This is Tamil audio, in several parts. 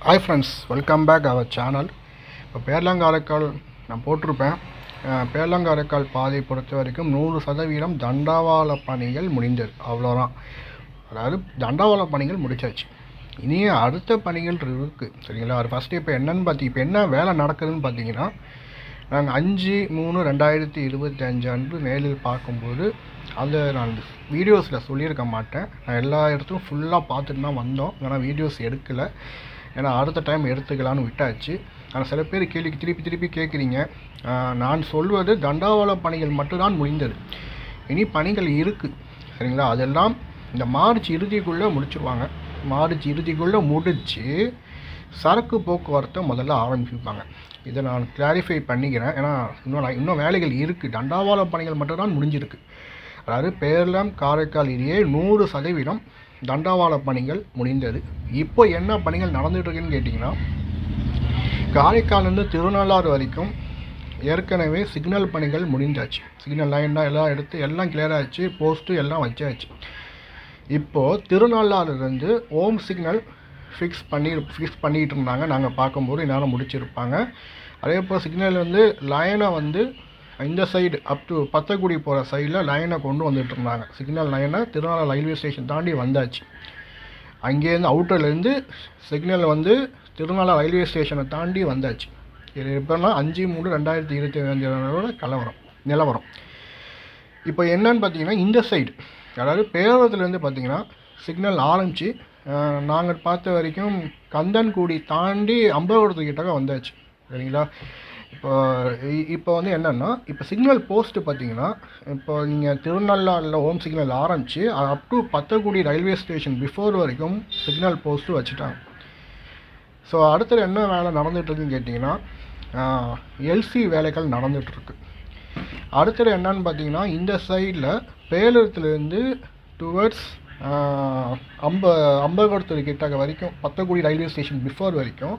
Hi friends, welcome back our channel. இப்போ பேர்லாங்காரைக்கால் நான் போட்டிருப்பேன். பேர்லாங்காரைக்கால் பாதை பொறுத்த வரைக்கும் 100% தண்டவாள பணிகள் முடிந்தது, அவ்வளோதான். அதாவது தண்டவாள பணிகள் முடிச்சாச்சு. இனி அடுத்த பணிகள் இருக்குது, சரிங்களா? அது ஃபஸ்ட்டு இப்போ இப்போ என்ன வேலை நடக்குதுன்னு பார்த்தீங்கன்னா, நாங்கள் 5/3/2025 அன்று நேரில் பார்க்கும்போது அதை நான் வீடியோஸில் சொல்லியிருக்க மாட்டேன். நான் எல்லா இடத்துக்கும் ஃபுல்லாக பார்த்துட்டு தான் வந்தோம், ஆனால் வீடியோஸ் எடுக்கலை. ஏன்னா அடுத்த டைம் எடுத்துக்கலான்னு விட்டாச்சு. ஆனால் சில பேர் கேள்விக்கு திருப்பி கேட்குறீங்க. நான் சொல்வது தண்டவாள பணிகள் மட்டும்தான் முடிந்தது. இனி பணிகள் இருக்குது, சரிங்களா? அதெல்லாம் இந்த மார்ச் இறுதிக்குள்ளே முடிச்சுருவாங்க. மார்ச் இறுதிக்குள்ளே முடித்து சரக்கு போக்குவரத்தை முதல்ல ஆரம்பிப்பாங்க. இதை நான் கிளாரிஃபை பண்ணிக்கிறேன். ஏன்னா இன்னும் வேலைகள் இருக்குது. தண்டவாள பணிகள் மட்டும்தான் முடிஞ்சிருக்கு. அதாவது பேரளம் காரைக்கால் இடையே 100% தண்டவாள பணிகள் முடிந்தது. இப்போ என்ன பணிகள் நடந்துகிட்ருக்குன்னு கேட்டிங்கன்னா, காரைக்கால்லேருந்து திருநள்ளாறு வரைக்கும் ஏற்கனவே சிக்னல் பணிகள் முடிஞ்சாச்சு. சிக்னல் லைன்லாம் எல்லாம் எடுத்து எல்லாம் கிளியர் ஆச்சு, போஸ்ட்டு எல்லாம் வச்சாச்சு. இப்போது திருநள்ளாறுலேருந்து ஓம் சிக்னல் ஃபிக்ஸ் பண்ணிகிட்டு இருந்தாங்க. நாங்கள் பார்க்கும்போது இந்நேரம் முடிச்சிருப்பாங்க. அதே போல் சிக்னல் வந்து லைனை வந்து இந்த சைடு அப் டு பத்தக்குடி போகிற சைடில் லைனை கொண்டு வந்துட்டு இருந்தாங்க. சிக்னல் லைனை திருநள்ளாறு ரயில்வே ஸ்டேஷன் தாண்டி வந்தாச்சு. அங்கேருந்து அவுட்டர்லேருந்து சிக்னல் வந்து திருநள்ளாறு ரயில்வே ஸ்டேஷனை தாண்டி வந்தாச்சு. இது இப்போலாம் 5/3/2025 நிலவரம். இப்போ என்னன்னு பார்த்தீங்கன்னா, இந்த சைடு அதாவது பேரளத்துலேருந்து பார்த்தீங்கன்னா சிக்னல் ஆரம்பித்து நாங்கள் பார்த்த வரைக்கும் கந்தன்குடி தாண்டி அம்பலவரத்துக்கிட்ட வந்தாச்சு, சரிங்களா? இப்போ வந்து என்னென்னா, இப்போ சிக்னல் போஸ்ட்டு பார்த்தீங்கன்னா, இப்போ நீங்கள் திருநள்ளாறில் ஓம் சிக்னல் ஆரம்பித்து up to Pattakudi railway station before வரைக்கும் சிக்னல் போஸ்ட்டு வச்சுட்டாங்க. ஸோ அடுத்தது என்ன வேலை நடந்துகிட்ருக்குன்னு கேட்டிங்கன்னா, எல்சி வேலைகள் நடந்துகிட்ருக்கு. அடுத்தது என்னன்னு பார்த்தீங்கன்னா, இந்த சைடில் பேரளத்துலேருந்து டுவர்ட்ஸ் அம்பலவரத்துக்கிட்ட வரைக்கும் பத்தக்குடி ரயில்வே ஸ்டேஷன் பிஃபோர் வரைக்கும்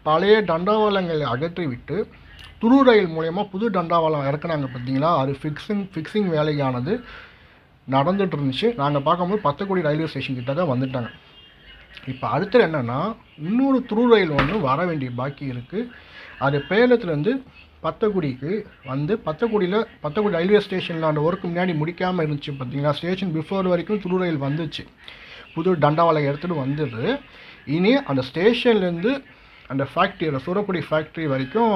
பழைய தண்டவாளங்களை அகற்றிவிட்டு துரு ரயில் மூலயமா புது தண்டவாளம் இறக்குனாங்க, பார்த்தீங்களா? அது ஃபிக்ஸிங் வேலையானது நடந்துகிட்டு இருந்துச்சு. நாங்கள் பார்க்கும்போது பத்தக்குடி ரயில்வே ஸ்டேஷன் கிட்ட தான் வந்துட்டாங்க. இப்போ அடுத்தது என்னென்னா, இன்னொரு துரு ரயில் ஒன்று வர வேண்டிய பாக்கி இருக்குது. அது பேரளத்துலேருந்து பத்தக்குடிக்கு வந்து பத்தக்குடி ரயில்வே ஸ்டேஷனில் அந்த ஒர்க்கு முன்னாடி முடிக்காமல் இருந்துச்சு, பார்த்தீங்களா? ஸ்டேஷன் பிஃபோர் வரைக்கும் துரு ரயில் வந்துச்சு, புது தண்டவாளம் எடுத்துகிட்டு வந்துடுது. இனி அந்த ஸ்டேஷன்லேருந்து அந்த ஃபேக்ட்ரி சூரக்குடி ஃபேக்ட்ரி வரைக்கும்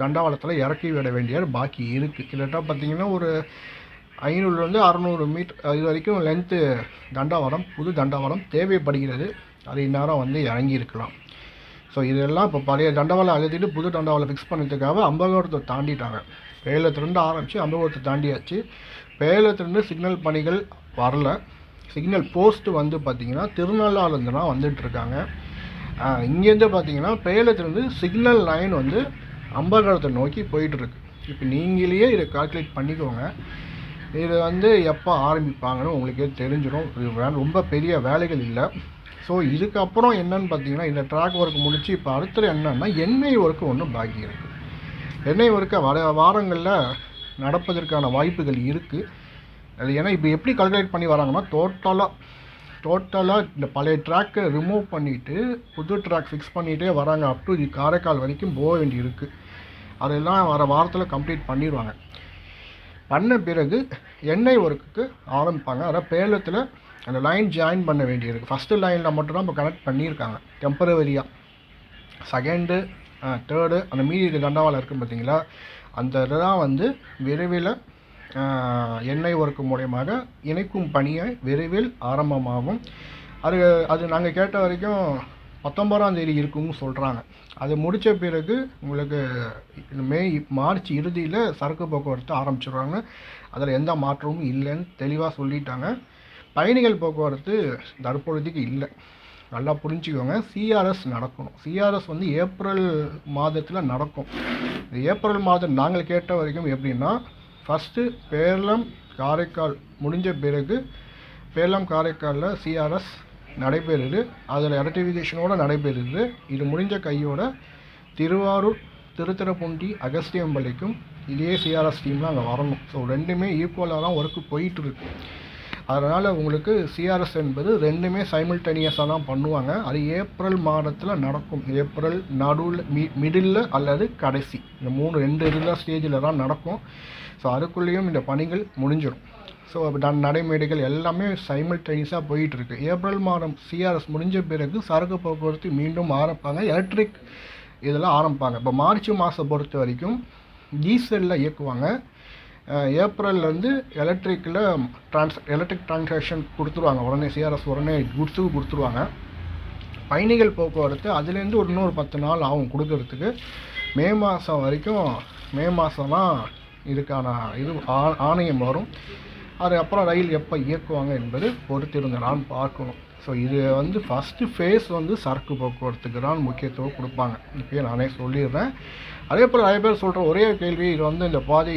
தண்டவாளத்தில் இறக்கி விட வேண்டிய பாக்கி இருக்குது. கிட்டத்தட்ட பார்த்திங்கன்னா ஒரு 500-600 மீட்டர் இது வரைக்கும் லென்த்து தண்டவாளம், புது தண்டவாளம் தேவைப்படுகிறது. அது இந்நேரம் வந்து இறங்கியிருக்கலாம். ஸோ இதெல்லாம் இப்போ பழைய தண்டவாளம் அழுத்திட்டு புது தண்டவாளம் ஃபிக்ஸ் பண்ணுறதுக்காக அம்பலவரத்தை தாண்டிட்டாங்க. பேரளத்துலேருந்து ஆரம்பித்து அம்பலவரத்தை தாண்டியாச்சு. பேரளத்துலேருந்து சிக்னல் பணிகள் வரல. சிக்னல் போஸ்ட்டு வந்து பார்த்திங்கன்னா திருநள்ளாறுலேருந்து தான் வந்துட்டுருக்காங்க. இங்கேருந்து பார்த்தீங்கன்னா பேரளத்துலேருந்து சிக்னல் லைன் வந்து அம்பலவரத்தை நோக்கி போயிட்டுருக்கு. இப்போ நீங்களே இதை கால்குலேட் பண்ணிக்கோங்க. இது வந்து எப்போ ஆரம்பிப்பாங்கன்னு உங்களுக்கே தெரிஞ்சிடும். இது ரொம்ப பெரிய வேலைகள் இல்லை. ஸோ இதுக்கப்புறம் என்னன்னு பார்த்தீங்கன்னா, இந்த ட்ராக் ஒர்க் முடிச்சு இப்போ அடுத்தது என்னன்னா, எண்ணெய் ஒர்க்கு ஒன்று பாக்கி இருக்குது. எண்ணெய் ஒர்க்கை வர வாரங்களில் நடப்பதற்கான வாய்ப்புகள் இருக்குது. அது ஏன்னா இப்போ எப்படி கால்குலேட் பண்ணி வராங்கன்னா, டோட்டலாக இந்த பழைய ட்ராக்கை ரிமூவ் பண்ணிவிட்டு புது ட்ராக் ஃபிக்ஸ் பண்ணிகிட்டே வராங்க. அப் டு காரைக்கால் வரைக்கும் போக வேண்டி இருக்குது. அதெல்லாம் வர வாரத்தில் கம்ப்ளீட் பண்ணிடுவாங்க. பண்ண பிறகு எண்ணெய் ஒர்க்குக்கு ஆரம்பிப்பாங்க. அதாவது பேரளத்தில் அந்த லைன் ஜாயின் பண்ண வேண்டியிருக்கு. ஃபஸ்ட்டு லைனில் மட்டும்தான் இப்போ கனெக்ட் பண்ணியிருக்காங்க டெம்பரவரியாக. செகண்டு தேர்டு அந்த மீதி தண்டவாளம் இருக்குது, பார்த்தீங்களா? அந்த இதெல்லாம் வந்து விரைவில் எண்ணெய் ஒர்க்கு மூலயமாக இணைக்கும் பணியை விரைவில் ஆரம்பமாகும். அது நாங்கள் கேட்ட வரைக்கும் 19ஆம் தேதி இருக்குன்னு சொல்கிறாங்க. அது முடித்த பிறகு உங்களுக்கு மார்ச் இறுதியில் சரக்கு போக்குவரத்து ஆரம்பிச்சிடுவாங்க. அதில் எந்த மாற்றமும் இல்லைன்னு தெளிவாக சொல்லிட்டாங்க. பயணிகள் போக்குவரத்து தற்பொழுதுக்கு இல்லை, நல்லா புரிஞ்சுக்கோங்க. சிஆர்எஸ் நடக்கணும். சிஆர்எஸ் வந்து ஏப்ரல் மாதத்தில் நடக்கும். இந்த ஏப்ரல் மாதம் நாங்கள் கேட்ட வரைக்கும் எப்படின்னா, ஃபஸ்ட்டு பேரளம் காரைக்கால் முடிஞ்ச பிறகு பேரளம் காரைக்காலில் சிஆர்எஸ் நடைபெறுது. அதில் ரெக்டிஃபிகேஷனோடு நடைபெறுது. இது முடிஞ்ச கையோட திருவாரூர் திருத்துறைப்பூண்டி அகஸ்தியம்பள்ளிக்கும் இதே சிஆர்எஸ் டீம்லாம் அங்கே வரணும். ஸோ ரெண்டுமே ஈக்குவலாக தான் ஒர்க்கு போயிட்டுருக்கு. அதனால் உங்களுக்கு சிஆர்எஸ் என்பது ரெண்டுமே சைமல்டேனியஸாக தான் பண்ணுவாங்க. அது ஏப்ரல் மாதத்தில் நடக்கும். ஏப்ரல் நடுவில் மிடில் அல்லது கடைசி, இந்த 2 இதில் ஸ்டேஜில் தான் நடக்கும். ஸோ அதுக்குள்ளேயும் இந்த பணிகள் முடிஞ்சிடும். ஸோ நடைமேடைகள் எல்லாமே சைமல்டேனியஸாக போயிட்டுருக்கு. ஏப்ரல் மாதம் சிஆர்எஸ் முடிஞ்ச பிறகு சரக்கு போக்குவரத்து மீண்டும் ஆரம்பிப்பாங்க. எலக்ட்ரிக் இதெல்லாம் ஆரம்பிப்பாங்க. இப்போ மார்ச் மாதம் பொறுத்த வரைக்கும் டீசலில் இயக்குவாங்க. ஏப்ரல்லேருந்து எலக்ட்ரிக் டிரான்சாக்ஷன் கொடுத்துருவாங்க. உடனே சிஆர்எஸ் உடனே குட்ஸுக்கு கொடுத்துருவாங்க. பயணிகள் போக்குவரத்து அதுலேருந்து இன்னொரு 10 நாள் ஆகும் கொடுக்கறதுக்கு. மே மாதம் தான் இதுக்கான ஆணையம் வரும். அதுக்கப்புறம் ரயில் எப்போ இயக்குவாங்க என்பது பொறுத்திருந்து நான் பார்க்கணும். ஸோ இது ஃபஸ்ட்டு ஃபேஸ் சரக்கு போக்குவரத்துக்கு தான் முக்கியத்துவம் கொடுப்பாங்க. இப்போயே நானே சொல்லிடுறேன். அதே போல் நிறைய பேர் சொல்கிற ஒரே கேள்வி, இது இந்த பாதை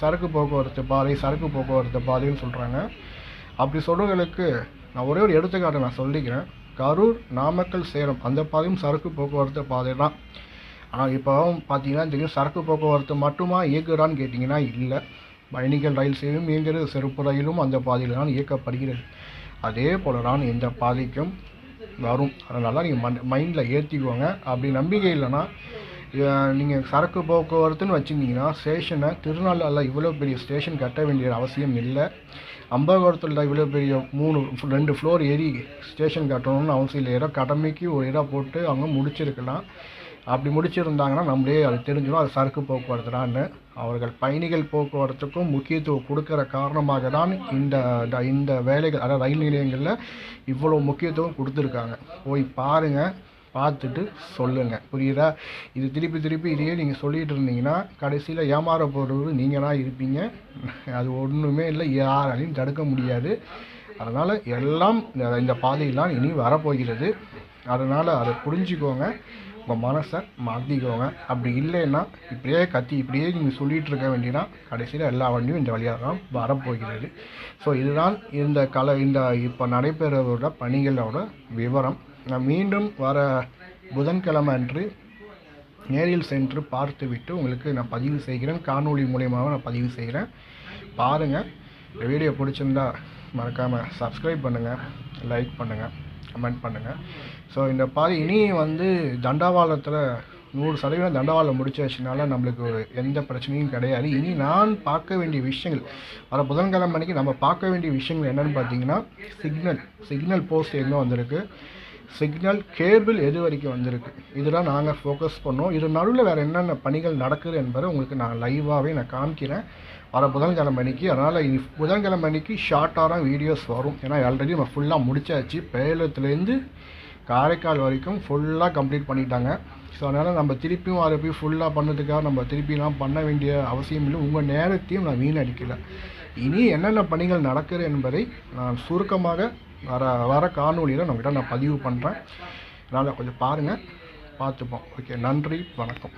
சரக்கு போக்குவரத்து பாதைன்னு சொல்கிறாங்க. அப்படி சொல்கிறவங்களுக்கு நான் ஒரே ஒரு எடுத்துக்காட்டு நான் சொல்லிக்கிறேன். கரூர், நாமக்கல், சேலம் அந்த பாதையும் சரக்கு போக்குவரத்து பாதை தான். ஆனால் இப்போ பார்த்தீங்கன்னா தெரியும், சரக்கு போக்குவரத்து மட்டுமா இயக்குறான்னு கேட்டிங்கன்னா இல்லை. பயணிகள் ரயில் சேவையும் இயங்குகிறது. சிறப்பு ரயிலும் அந்த பாதையில் தான் இயக்கப்படுகிறது. அதே போல் தான் இந்த பாதைக்கும் வரும். அதனால நீங்கள் மைண்டில் ஏற்றிக்குவாங்க. அப்படி நம்பிக்கை இல்லைன்னா நீங்கள் சரக்கு போக்குவரத்துன்னு வச்சுருந்தீங்கன்னா ஸ்டேஷனை திருநள்ளாறில் இவ்வளோ பெரிய ஸ்டேஷன் கட்ட வேண்டிய அவசியம் இல்லை. அம்பகோரத்தில் இவ்வளோ பெரிய 2 ஃப்ளோர் ஏறி ஸ்டேஷன் கட்டணும்னு அவசியம் இல்லை. ஏதோ கடமைக்கு ஒரு இடம் போட்டு அவங்க முடிச்சிருக்கலாம். அப்படி முடிச்சிருந்தாங்கன்னா நம்மளே அது தெரிஞ்சிடும் அது சரக்கு போக்குவரத்து தான்னு. அவர்கள் பயணிகள் போக்குவரத்துக்கும் முக்கியத்துவம் கொடுக்குற காரணமாக தான் இந்த வேலைகள், அதாவது ரயில் நிலையங்களில் இவ்வளோ முக்கியத்துவம் கொடுத்துருக்காங்க. போய் பாருங்கள், பார்த்துட்டு சொல்லுங்கள். புரியுதா? இது திருப்பி இதையே நீங்கள் சொல்லிகிட்டு இருந்தீங்கன்னா கடைசியில் ஏமாற போகிறது நீங்கள் தான் இருப்பீங்க. அது ஒன்றுமே இல்லை, யாராலையும் தடுக்க முடியாது. அதனால் எல்லாம் இந்த பாதையெல்லாம் இனி வரப்போகிறது. அதனால் அதை புரிஞ்சுக்கோங்க, உங்கள் மனசை மாற்றிக்கோங்க. அப்படி இல்லைன்னா இப்படியே நீங்கள் சொல்லிகிட்டு இருக்க வேண்டியனா கடைசியில் எல்லா வண்டியும் இந்த வழியாக தான் வரப்போகிறது. ஸோ இதுதான் இந்த இப்போ நடைபெறவோட பணிகளோட விவரம். நான் மீண்டும் வர புதன்கிழமை அன்று நேரில் சென்று பார்த்துவிட்டு உங்களுக்கு நான் பதிவு செய்கிறேன். காணொளி மூலியமாக நான் பதிவு செய்கிறேன். பாருங்கள். இந்த வீடியோ பிடிச்சிருந்தா மறக்காமல் சப்ஸ்கிரைப் பண்ணுங்கள், லைக் பண்ணுங்கள், கமெண்ட் பண்ணுங்கள். ஸோ இந்த பாதி இனி தண்டவாளத்தில் 100% தண்டவாளம் முடிச்சாச்சுனால நம்மளுக்கு எந்த பிரச்சனையும் கிடையாது. இனி நான் பார்க்க வேண்டிய விஷயங்கள், வர புதன்கிழமை அன்னைக்கு நம்ம பார்க்க வேண்டிய விஷயங்கள் என்னென்னு பார்த்தீங்கன்னா, சிக்னல் போஸ்ட் எங்கே வந்திருக்கு, சிக்னல் கேபிள் எது வரைக்கும் வந்திருக்கு, இதெல்லாம் நாங்கள் ஃபோக்கஸ் பண்ணோம். இது நடுவில் வேறு என்னென்ன பணிகள் நடக்குது என்பதை உங்களுக்கு நான் லைவாகவே நான் காமிக்கிறேன் வர புதன்கிழமை அன்னைக்கு. அதனால் புதன்கிழமை அன்னைக்கு ஷார்ட்டான வீடியோஸ் வரும். ஏன்னா ஆல்ரெடி நம்ம ஃபுல்லாக முடிச்சாச்சு. சேலத்துலேருந்து காரைக்கால் வரைக்கும் ஃபுல்லாக கம்ப்ளீட் பண்ணிட்டாங்க. ஸோ அதனால் நம்ம திருப்பியும் அதை போய் ஃபுல்லாக பண்ணதுக்காக நம்ம திருப்பிலாம் பண்ண வேண்டிய அவசியம் இல்லை. உங்கள் நேரத்தையும் நான் வீணடிக்கலை. இனி என்னென்ன பணிகள் நடக்குது என்பதை நான் சுருக்கமாக வர காணொலியில் நம்மகிட்ட நான் பதிவு பண்ணுறேன். அதனால் கொஞ்சம் பாருங்கள், பார்த்துப்போம். ஓகே, நன்றி, வணக்கம்.